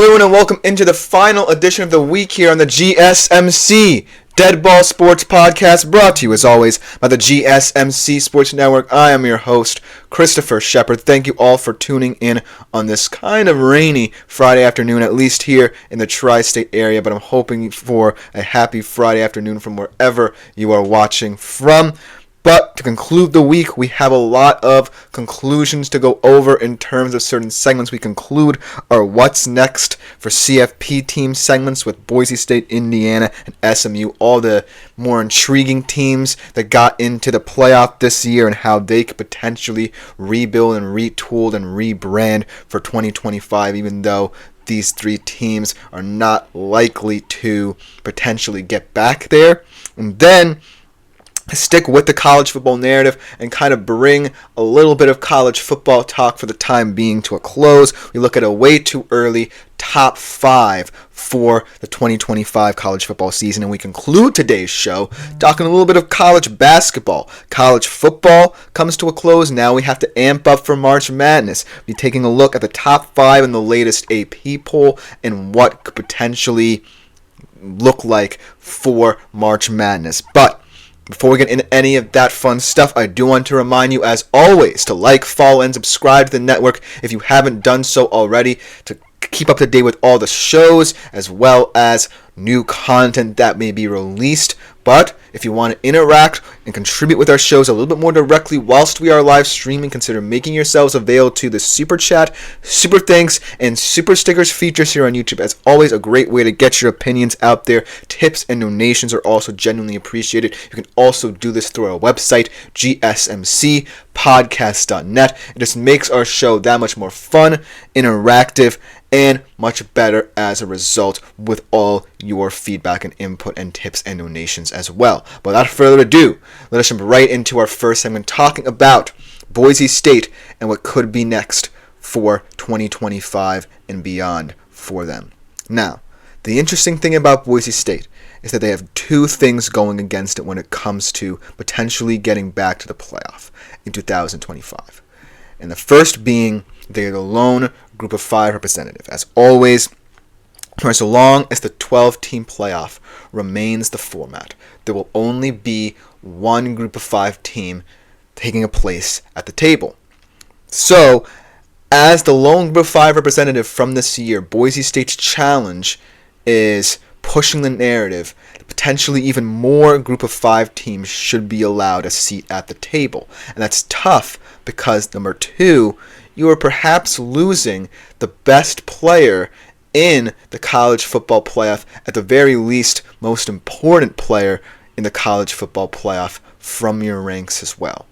afternoon and welcome into the final edition of the week here on the GSMC Dead Ball Sports Podcast, brought to you as always by the GSMC Sports Network. I am your host, Christopher Shepard. Thank you all for tuning in on this kind of rainy Friday afternoon, at least here in the tri-state area, but I'm hoping for a happy Friday afternoon from wherever you are watching from. But to conclude the week, we have a lot of conclusions to go over in terms of certain segments. We conclude our What's Next for CFP team segments with Boise State, Indiana, and SMU, all the more intriguing teams that got into the playoff this year and how they could potentially rebuild and retool and rebrand for 2025, even though these three teams are not likely to potentially get back there. And then stick with the college football narrative and kind of bring a little bit of college football talk for the time being to a close. We look at a way too early top 5 for the 2025 college football season, and we conclude today's show talking a little bit of college basketball. College football comes to a close. Now we have to amp up for March Madness. We'll be taking a look at the top 5 in the latest AP poll and what could potentially look like for March Madness. But before we get into any of that fun stuff, I do want to remind you, as always, to like, follow, and subscribe to the network if you haven't done so already, to keep up to date with all the shows, as well as new content that may be released. But if you want to interact and contribute with our shows a little bit more directly whilst we are live streaming, consider making yourselves available to the Super Chat, Super Thanks, and Super Stickers features here on YouTube. As always, a great way to get your opinions out there. Tips and donations are also genuinely appreciated. You can also do this through our website, gsmcpodcast.net. It just makes our show that much more fun, interactive, and much better as a result with all your feedback and input and tips and donations as well. But without further ado, let us jump right into our first segment talking about Boise State and what could be next for 2025 and beyond for them. Now, the interesting thing about Boise State is that they have two things going against it when it comes to potentially getting back to the playoff in 2025. And the first being they're the lone group of 5 representative. As always, for so long as the 12-team playoff remains the format, there will only be one group of 5 team taking a place at the table. So, as the lone group of 5 representative from this year, Boise State's challenge is pushing the narrative that potentially even more group of 5 teams should be allowed a seat at the table. And that's tough because, number 2, you are perhaps losing the best player in the college football playoff, at the very least, most important player in the college football playoff from your ranks as well.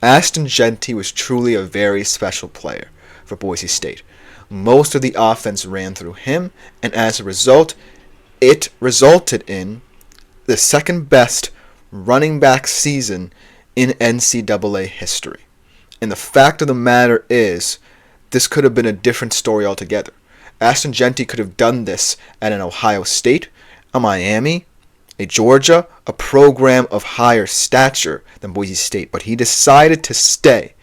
Ashton Jeanty was truly a very special player for Boise State. Most of the offense ran through him, and as a result, it resulted in the second best running back season in NCAA history. And the fact of the matter is, this could have been a different story altogether. Ashton Jeanty could have done this at an Ohio State, a Miami, a Georgia, a program of higher stature than Boise State, but he decided to stay.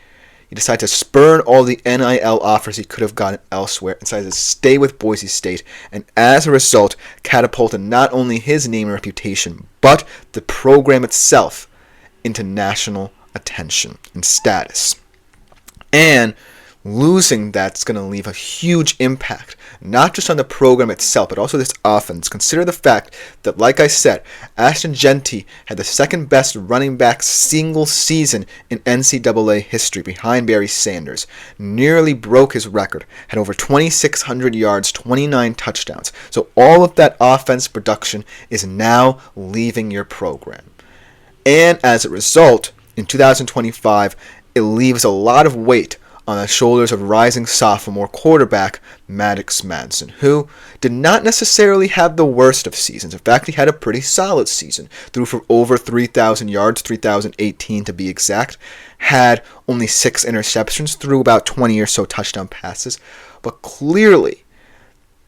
He decided to spurn all the NIL offers he could have gotten elsewhere and decided to stay with Boise State, and as a result, catapulted not only his name and reputation, but the program itself into national attention and status. And losing that's going to leave a huge impact, not just on the program itself, but also this offense. Consider the fact that, like I said, Ashton Jeanty had the second best running back single season in NCAA history behind Barry Sanders, nearly broke his record, had over 2,600 yards, 29 touchdowns. So all of that offense production is now leaving your program. And as a result, in 2025, it leaves a lot of weight on the shoulders of rising sophomore quarterback Maddox Madsen, who did not necessarily have the worst of seasons. In fact, he had a pretty solid season. Threw for over 3,000 yards, 3,018 to be exact. Had only 6 interceptions, threw about 20 or so touchdown passes. But clearly,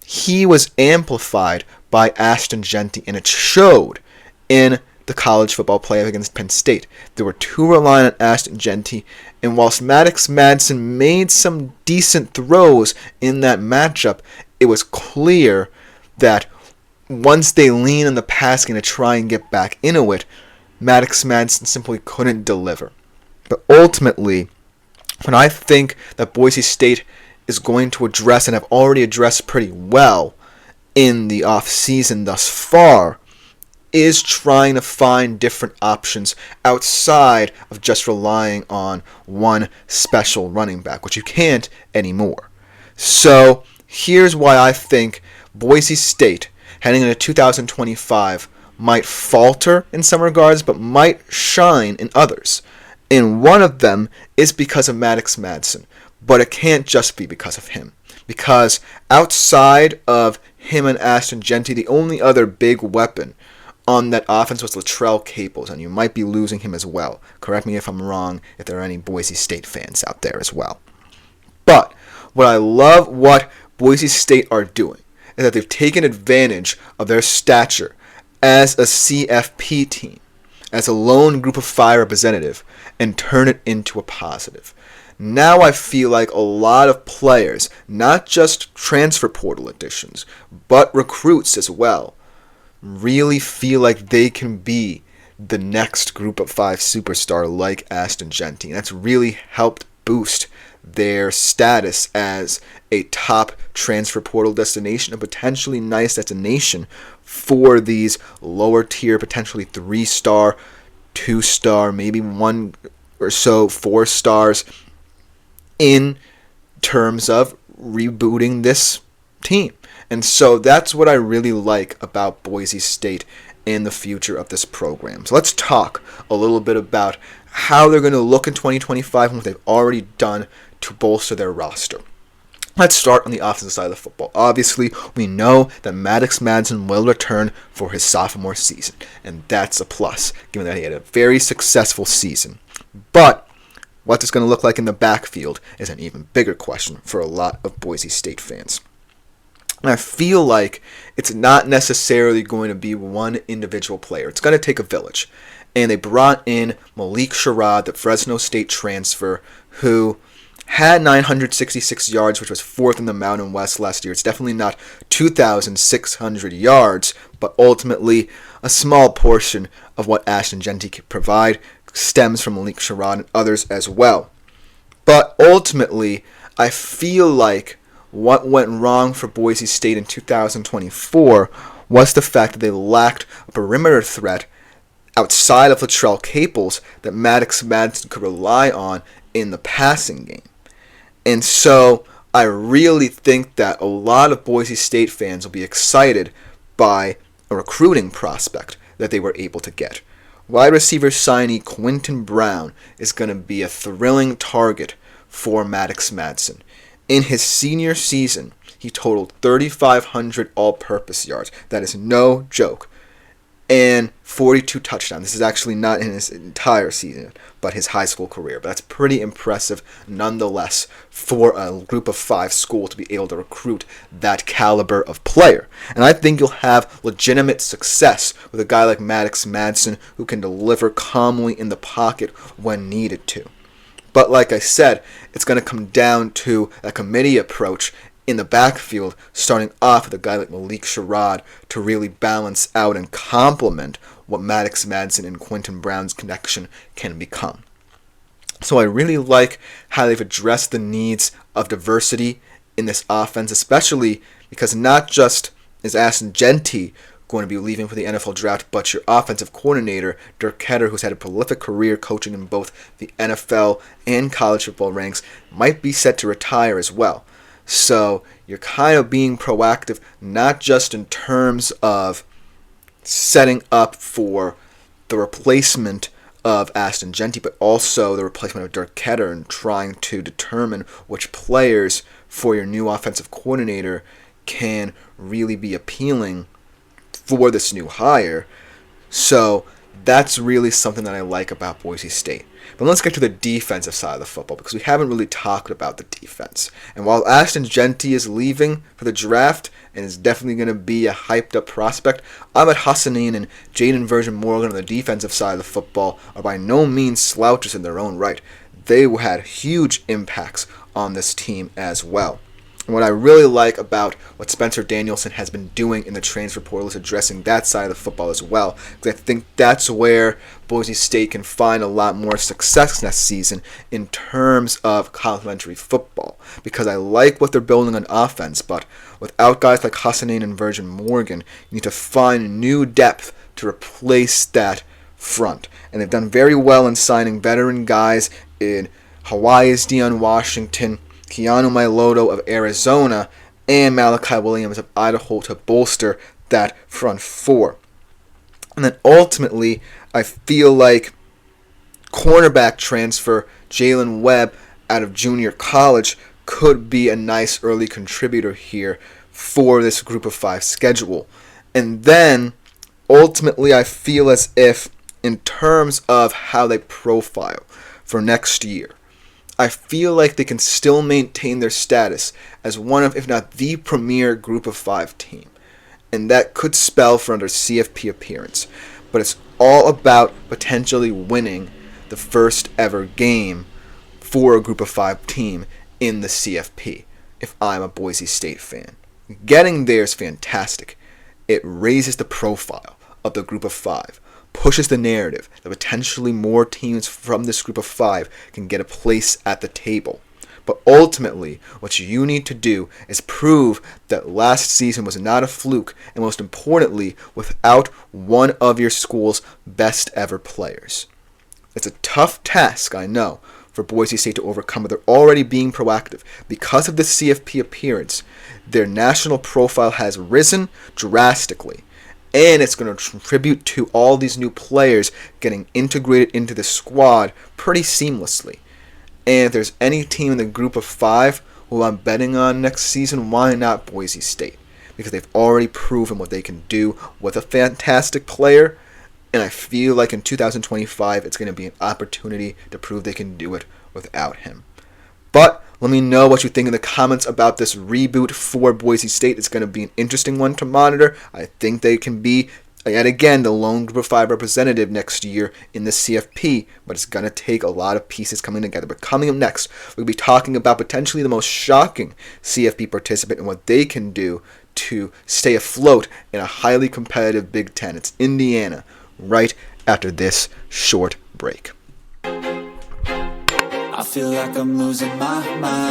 he was amplified by Ashton Jeanty, and it showed in the college football playoff against Penn State. There were 2 relying on Ashton Jeanty, and whilst Maddox Madsen made some decent throws in that matchup, it was clear that once they lean on the passing to try and get back into it, Maddox Madsen simply couldn't deliver. But ultimately, what I think that Boise State is going to address, and have already addressed pretty well in the offseason thus far, is trying to find different options outside of just relying on one special running back, which you can't anymore. So here's why I think Boise State, heading into 2025, might falter in some regards, but might shine in others. And one of them is because of Maddox Madsen, but it can't just be because of him. Because outside of him and Ashton Jeanty, the only other big weapon on that offense was Latrell Caples, and you might be losing him as well. Correct me if I'm wrong, if there are any Boise State fans out there as well. But what I love what Boise State are doing is that they've taken advantage of their stature as a CFP team, as a lone group of five representative, and turn it into a positive. Now I feel like a lot of players, not just transfer portal additions, but recruits as well, really feel like they can be the next group of five superstar like Ashton Jeanty. And that's really helped boost their status as a top transfer portal destination, a potentially nice destination for these lower tier, potentially 3-star, 2-star, maybe 1 or so 4 stars in terms of rebooting this team. And so that's what I really like about Boise State in the future of this program. So let's talk a little bit about how they're going to look in 2025 and what they've already done to bolster their roster. Let's start on the offensive side of the football. Obviously, we know that Maddox Madsen will return for his sophomore season, and that's a plus, given that he had a very successful season. But what it's going to look like in the backfield is an even bigger question for a lot of Boise State fans. And I feel like it's not necessarily going to be one individual player. It's going to take a village. And they brought in Malik Sherrod, the Fresno State transfer, who had 966 yards, which was 4th in the Mountain West last year. It's definitely not 2,600 yards, but ultimately a small portion of what Ashton Jeanty can provide stems from Malik Sherrod and others as well. But ultimately, I feel like what went wrong for Boise State in 2024 was the fact that they lacked a perimeter threat outside of Latrell Caples that Maddox Madsen could rely on in the passing game. And so I really think that a lot of Boise State fans will be excited by a recruiting prospect that they were able to get. Wide receiver signee Quentin Brown is going to be a thrilling target for Maddox Madsen. In his senior season, he totaled 3,500 all-purpose yards. That is no joke. And 42 touchdowns. This is actually not in his entire season, but his high school career. But that's pretty impressive nonetheless for a group of 5 school to be able to recruit that caliber of player. And I think you'll have legitimate success with a guy like Maddox Madsen who can deliver calmly in the pocket when needed to. But like I said, it's going to come down to a committee approach in the backfield, starting off with a guy like Malik Sherrod to really balance out and complement what Maddox Madsen and Quentin Brown's connection can become. So I really like how they've addressed the needs of diversity in this offense, especially because not just is Ashton Jeanty going to be leaving for the NFL draft, but your offensive coordinator, Dirk Koetter, who's had a prolific career coaching in both the NFL and college football ranks, might be set to retire as well. So you're kind of being proactive, not just in terms of setting up for the replacement of Ashton Jeanty, but also the replacement of Dirk Koetter and trying to determine which players for your new offensive coordinator can really be appealing for this new hire. So that's really something that I like about Boise State. But let's get to the defensive side of the football, because we haven't really talked about the defense. And while Ashton Jeanty is leaving for the draft and is definitely going to be a hyped-up prospect, Ahmed Hassanin and Jaden Virgin Morgan on the defensive side of the football are by no means slouches in their own right. They had huge impacts on this team as well. And what I really like about what Spencer Danielson has been doing in the transfer portal is addressing that side of the football as well. Because I think that's where Boise State can find a lot more success next season in terms of complementary football. Because I like what they're building on offense, but without guys like Hassanin and Virgin Morgan, you need to find new depth to replace that front. And they've done very well in signing veteran guys in Hawaii's Deion Washington, Keanu Mailoto of Arizona, and Malachi Williams of Idaho to bolster that front four. And then ultimately, I feel like cornerback transfer Jalen Webb out of junior college could be a nice early contributor here for this group of 5 schedule. And then ultimately, I feel as if in terms of how they profile for next year, I feel like they can still maintain their status as one of, if not the premier group of 5 team. And that could spell for another CFP appearance. But it's all about potentially winning the first ever game for a group of 5 team in the CFP, if I'm a Boise State fan. Getting there is fantastic. It raises the profile of the group of 5. Pushes the narrative that potentially more teams from this group of 5 can get a place at the table. But ultimately, what you need to do is prove that last season was not a fluke, and most importantly, without one of your school's best ever players. It's a tough task, I know, for Boise State to overcome, but they're already being proactive. Because of the CFP appearance, their national profile has risen drastically. And it's going to contribute to all these new players getting integrated into the squad pretty seamlessly. And if there's any team in the group of 5 who I'm betting on next season, why not Boise State? Because they've already proven what they can do with a fantastic player. And I feel like in 2025, it's going to be an opportunity to prove they can do it without him. But let me know what you think in the comments about this reboot for Boise State. It's going to be an interesting one to monitor. I think they can be, yet again, the lone Group of 5 representative next year in the CFP, but it's going to take a lot of pieces coming together. But coming up next, we'll be talking about potentially the most shocking CFP participant and what they can do to stay afloat in a highly competitive Big Ten. It's Indiana, right after this short break. I feel like I'm losing my mind.